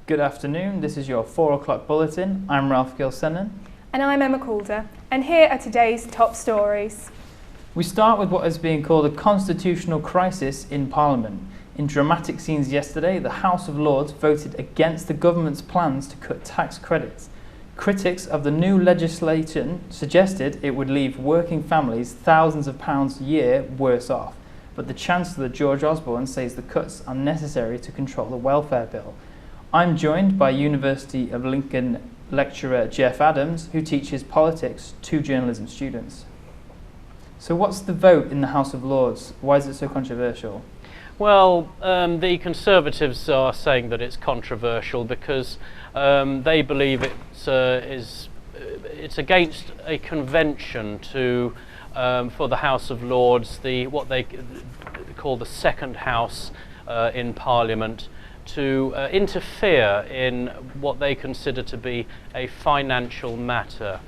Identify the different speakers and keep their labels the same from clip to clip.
Speaker 1: Good afternoon, this is your 4 o'clock bulletin. I'm Ralph Gilsenan.
Speaker 2: And I'm Emma Calder, and here are today's top stories.
Speaker 1: We start with what is being called a constitutional crisis in Parliament. In dramatic scenes yesterday, the House of Lords voted against the government's plans to cut tax credits. Critics of the new legislation suggested it would leave working families thousands of pounds a year worse off. But the Chancellor, George Osborne, says the cuts are necessary to control the welfare bill. I'm joined by University of Lincoln lecturer Jeff Adams, who teaches politics to journalism students. So what's the vote in the House of Lords? Why is it so controversial?
Speaker 3: Well, the Conservatives are saying that it's controversial because they believe it's against a convention to for the House of Lords, what they call the second house in Parliament, to interfere in what they consider to be a financial matter.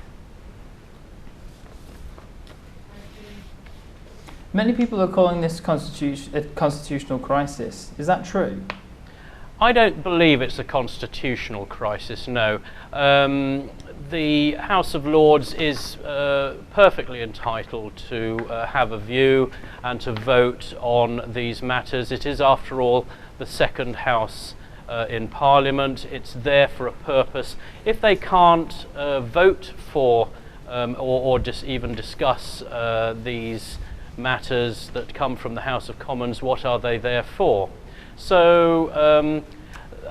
Speaker 1: Many people are calling this a constitutional crisis. Is that true?
Speaker 3: I don't believe it's a constitutional crisis, no. The House of Lords is perfectly entitled to have a view and to vote on these matters. It is, after all, the second house in Parliament. It's there for a purpose. If they can't vote for or even discuss these matters that come from the House of Commons, what are they there for? So,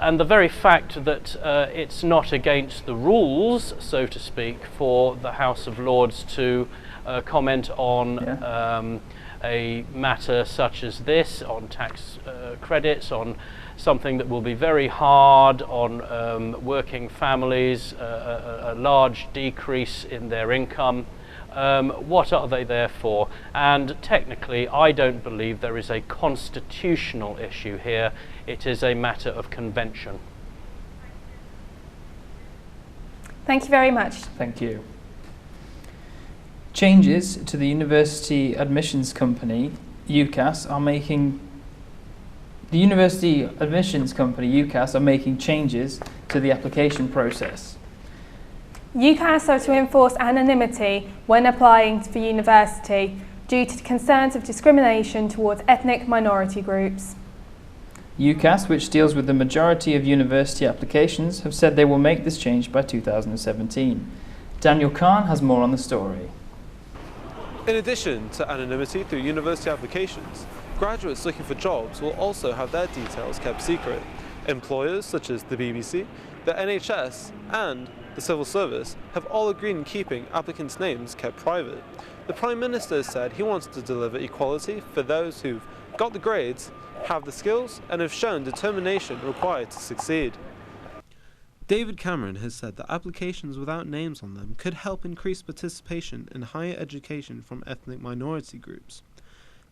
Speaker 3: and the very fact that it's not against the rules, so to speak, for the House of Lords to comment on a matter such as this, on tax credits, on something that will be very hard on working families, a large decrease in their income. What are they there for? And technically, I don't believe there is a constitutional issue here. It is a matter of convention.
Speaker 2: Thank you very much.
Speaker 1: Thank you. Changes to the University Admissions Company, UCAS, are making changes to the application process.
Speaker 2: UCAS are to enforce anonymity when applying for university due to concerns of discrimination towards ethnic minority groups.
Speaker 1: UCAS, which deals with the majority of university applications, have said they will make this change by 2017. Daniel Kahn has more on the story.
Speaker 4: In addition to anonymity through university applications, graduates looking for jobs will also have their details kept secret. Employers such as the BBC, the NHS and the Civil Service have all agreed in keeping applicants' names kept private. The Prime Minister said he wants to deliver equality for those who've got the grades, have the skills and have shown determination required to succeed. David Cameron has said that applications without names on them could help increase participation in higher education from ethnic minority groups.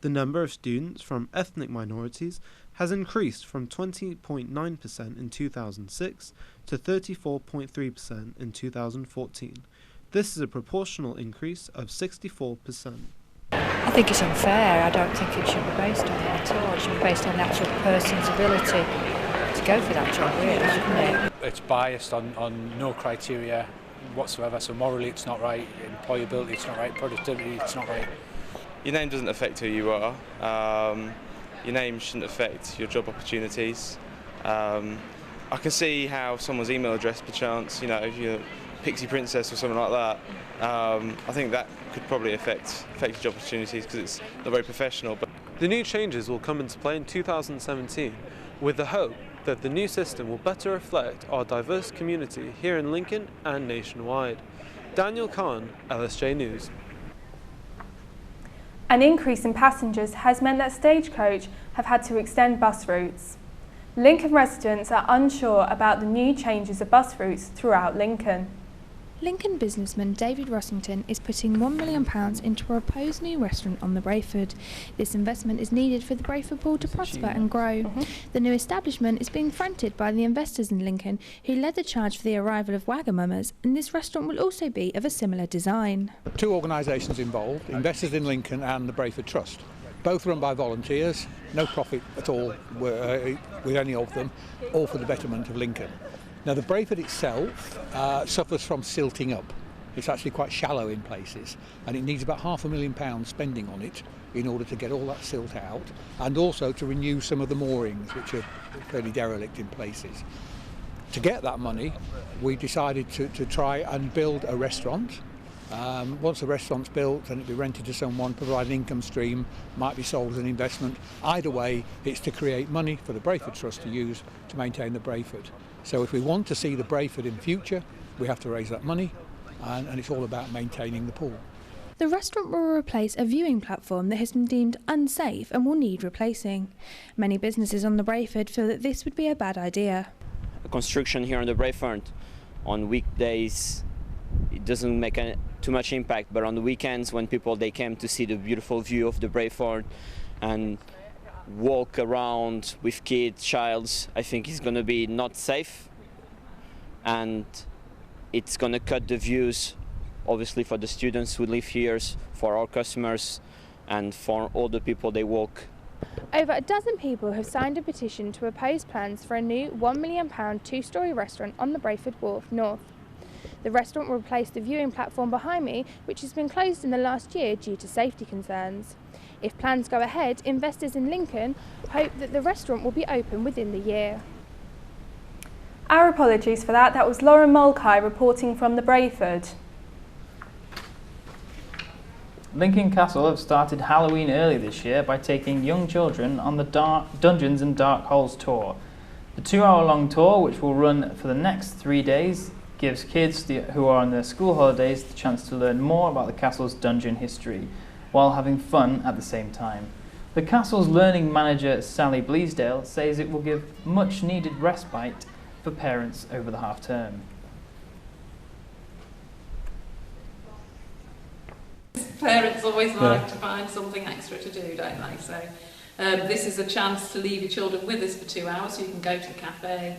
Speaker 4: The number of students from ethnic minorities has increased from 20.9% in 2006 to 34.3% in 2014. This is a proportional increase of 64%.
Speaker 5: I think it's unfair. I don't think it should be based on it at all. It should be based on the actual person's ability to go for that job, really, shouldn't it?
Speaker 6: It's biased on no criteria whatsoever, so morally it's not right, employability it's not right, productivity it's not right.
Speaker 7: Your name doesn't affect who you are. Your name shouldn't affect your job opportunities. I can see how someone's email address, perchance, if you're Pixie Princess or something like that, I think that could probably affect your job opportunities because it's not very professional. But
Speaker 4: the new changes will come into play in 2017 with the hope that the new system will better reflect our diverse community here in Lincoln and nationwide. Daniel Kahn, LSJ News.
Speaker 2: An increase in passengers has meant that Stagecoach have had to extend bus routes. Lincoln residents are unsure about the new changes of bus routes throughout Lincoln.
Speaker 8: Lincoln businessman David Rossington is putting £1 million into a proposed new restaurant on the Brayford. This investment is needed for the Brayford Pool to prosper and grow. The new establishment is being fronted by the investors in Lincoln who led the charge for the arrival of Wagamama's, and this restaurant will also be of a similar design.
Speaker 6: Two organisations involved, investors in Lincoln and the Brayford Trust. Both run by volunteers, no profit at all with any of them, all for the betterment of Lincoln. Now the Brayford itself suffers from silting up. It's actually quite shallow in places and it needs about £500,000 spending on it in order to get all that silt out and also to renew some of the moorings which are fairly derelict in places. To get that money we decided to try and build a restaurant. Once the restaurant's built and it'll be rented to someone, provide an income stream, might be sold as an investment. Either way it's to create money for the Brayford Trust to use to maintain the Brayford. So if we want to see the Brayford in future, we have to raise that money, and it's all about maintaining the pool.
Speaker 8: The restaurant will replace a viewing platform that has been deemed unsafe and will need replacing. Many businesses on the Brayford feel that this would be a bad idea.
Speaker 9: The construction here on the Brayford on weekdays, it doesn't make too much impact, but on the weekends when people they came to see the beautiful view of the Brayford and walk around with kids, childs, I think it's going to be not safe and it's going to cut the views obviously for the students who live here, for our customers and for all the people they walk.
Speaker 8: Over a dozen people have signed a petition to oppose plans for a new £1 million two-storey restaurant on the Brayford Wharf North. The restaurant will replace the viewing platform behind me, which has been closed in the last year due to safety concerns. If plans go ahead, investors in Lincoln hope that the restaurant will be open within the year.
Speaker 2: Our apologies for that. That was Lauren Mulcahy reporting from the Brayford.
Speaker 1: Lincoln Castle have started Halloween early this year by taking young children on the Dungeons and Dark Holes tour. The 2-hour-long tour, which will run for the next 3 days, gives kids who are on their school holidays the chance to learn more about the castle's dungeon history, while having fun at the same time. The castle's learning manager Sally Bleasdale says it will give much needed respite for parents over the half term.
Speaker 10: Parents always like to find something extra to do, don't they? So this is a chance to leave your children with us for 2 hours, so you can go to the cafe,